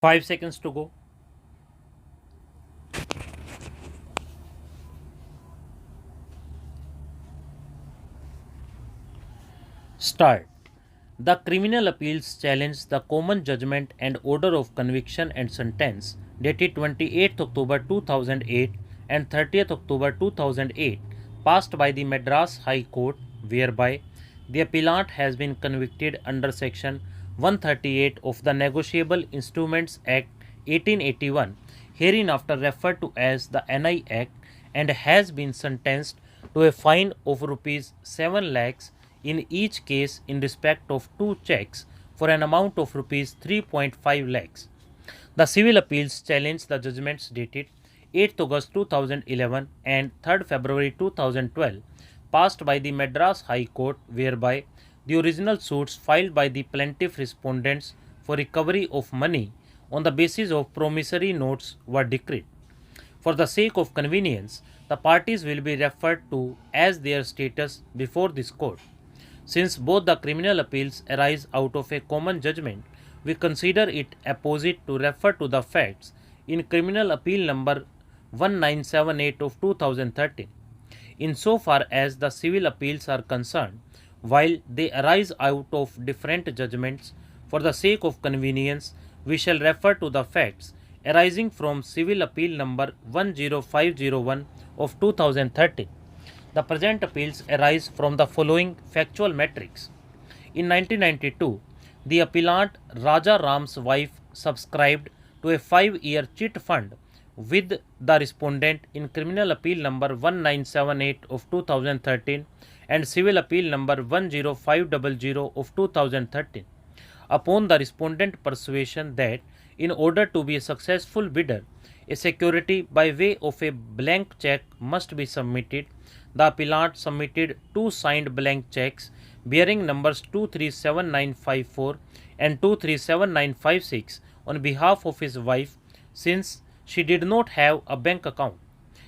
5 seconds to go. Start. The criminal appeals challenge the common judgment and order of conviction and sentence dated 28th October 2008 and 30th October 2008 passed by the Madras High Court, whereby the appellant has been convicted under section 138 of the Negotiable Instruments Act 1881, hereinafter referred to as the NI Act, and has been sentenced to a fine of rupees 7 lakhs in each case in respect of 2 checks for an amount of rupees 3.5 lakhs. The civil appeals challenge the judgments dated 8th August 2011 and 3rd February 2012 passed by the Madras High Court, whereby the original suits filed by the plaintiff respondents for recovery of money on the basis of promissory notes were decreed. For the sake of convenience, the parties will be referred to as their status before this court. Since both the criminal appeals arise out of a common judgment, we consider it apposite to refer to the facts in Criminal Appeal number 1978 of 2013. Insofar as the civil appeals are concerned, while they arise out of different judgments, for the sake of convenience, we shall refer to the facts arising from Civil Appeal number 10501 of 2013. The present appeals arise from the following factual matrix. In 1992, the appellant Rajaram's wife subscribed to a 5-year chit fund with the respondent in Criminal Appeal number 1978 of 2013 and Civil Appeal number 10500 of 2013. Upon the respondent persuasion that in order to be a successful bidder, a security by way of a blank check must be submitted, the appellant submitted 2 signed blank checks bearing numbers 237954 and 237956 on behalf of his wife, since she did not have a bank account.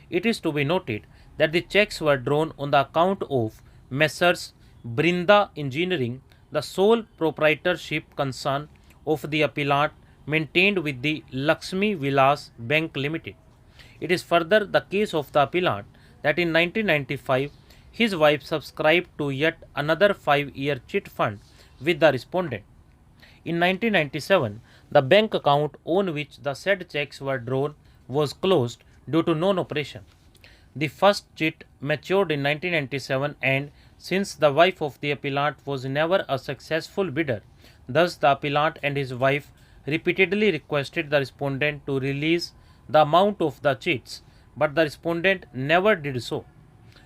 It is to be noted that the checks were drawn on the account of Messrs. Brinda Engineering, the sole proprietorship concern of the appellant, maintained with the Lakshmi Vilas Bank Limited. It is further the case of the appellant that in 1995 his wife subscribed to yet another 5-year chit fund with the respondent. In 1997, the bank account on which the said checks were drawn was closed due to non-operation. The first chit matured in 1997, and since the wife of the appellant was never a successful bidder, thus the appellant and his wife repeatedly requested the respondent to release the amount of the chits, but the respondent never did so.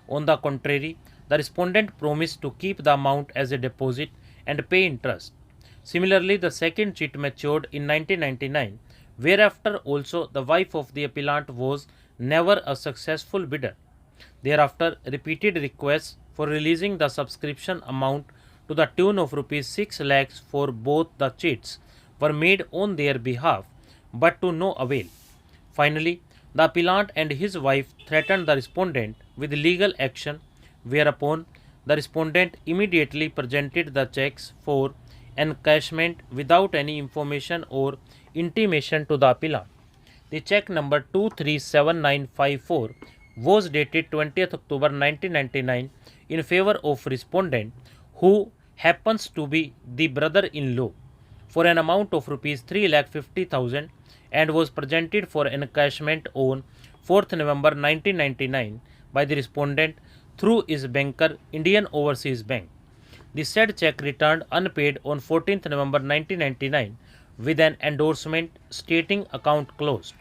On the contrary, the respondent promised to keep the amount as a deposit and pay interest. Similarly, the second chit matured in 1999, whereafter also the wife of the appellant was never a successful bidder. Thereafter, repeated requests for releasing the subscription amount to the tune of rupees 6 lakhs for both the chits were made on their behalf, but to no avail. Finally, the appellant and his wife threatened the respondent with legal action, whereupon the respondent immediately presented the checks for encashment without any information or intimation to the appellant. The check number 237954 was dated 20th October 1999 in favor of respondent, who happens to be the brother-in-law, for an amount of rupees 3,50,000 and was presented for encashment on 4th November 1999 by the respondent through his banker Indian Overseas Bank. The said check returned unpaid on 14th November 1999 with an endorsement stating account closed.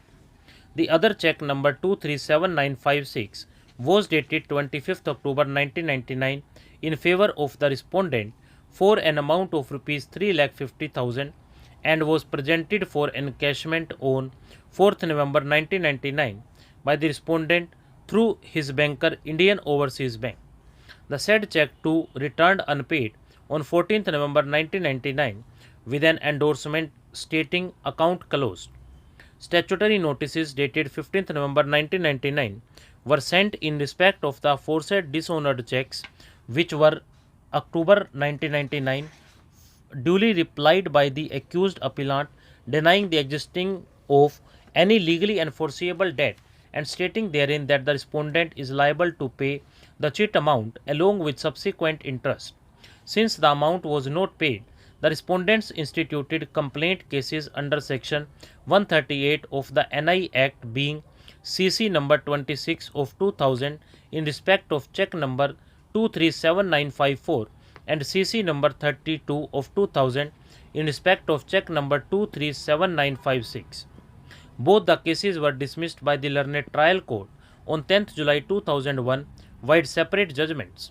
The other check number 237956 was dated 25th October 1999 in favor of the respondent for an amount of rupees 3,50,000 and was presented for encashment on 4th November 1999 by the respondent through his banker Indian Overseas Bank. The said check too returned unpaid on 14th November 1999 with an endorsement stating account closed. Statutory notices dated 15th November 1999 were sent in respect of the aforesaid dishonored checks, which were October 1999 duly replied by the accused appellant denying the existing of any legally enforceable debt and stating therein that the respondent is liable to pay the chit amount along with subsequent interest. Since the amount was not paid, the respondents instituted complaint cases under section 138 of the NI Act being CC number 26 of 2000 in respect of check number 237954 and CC number 32 of 2000 in respect of check number 237956. Both the cases were dismissed by the learned trial court on 10th July 2001 via separate judgments.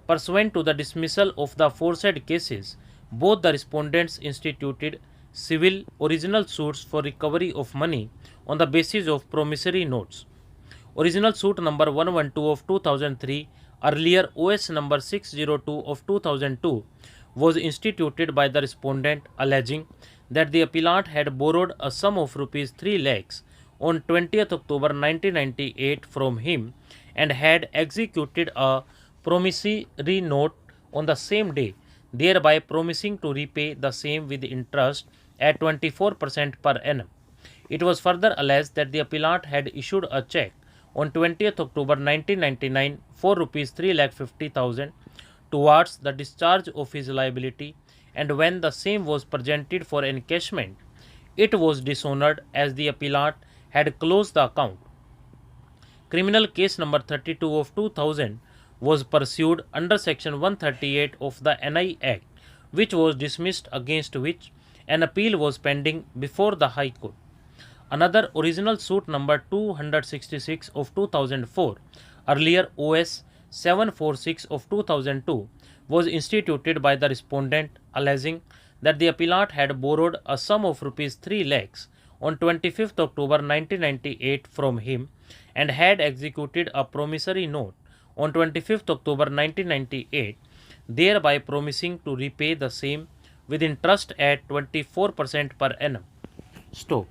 Pursuant to the dismissal of the aforesaid cases, both the respondents instituted civil original suits for recovery of money on the basis of promissory notes. Original suit number 112 of 2003, earlier OS number 602 of 2002, was instituted by the respondent alleging that the appellant had borrowed a sum of rupees 3 lakhs on 20th October 1998 from him and had executed a promissory note on the same day, thereby promising to repay the same with interest at 24% per annum. It was further alleged that the appellant had issued a check on 20th October 1999 for rupees 3,50,000 towards the discharge of his liability, and when the same was presented for encashment, it was dishonored as the appellant had closed the account. Criminal case number 32 of 2000 was pursued under section 138 of the NI Act, which was dismissed, against which an appeal was pending before the High Court. Another original suit number 266 of 2004, earlier OS 746 of 2002, was instituted by the respondent alleging that the appellant had borrowed a sum of rupees 3 lakhs on 25th October 1998 from him and had executed a promissory note on 25th October 1998, thereby promising to repay the same with interest at 24% per annum. Stop.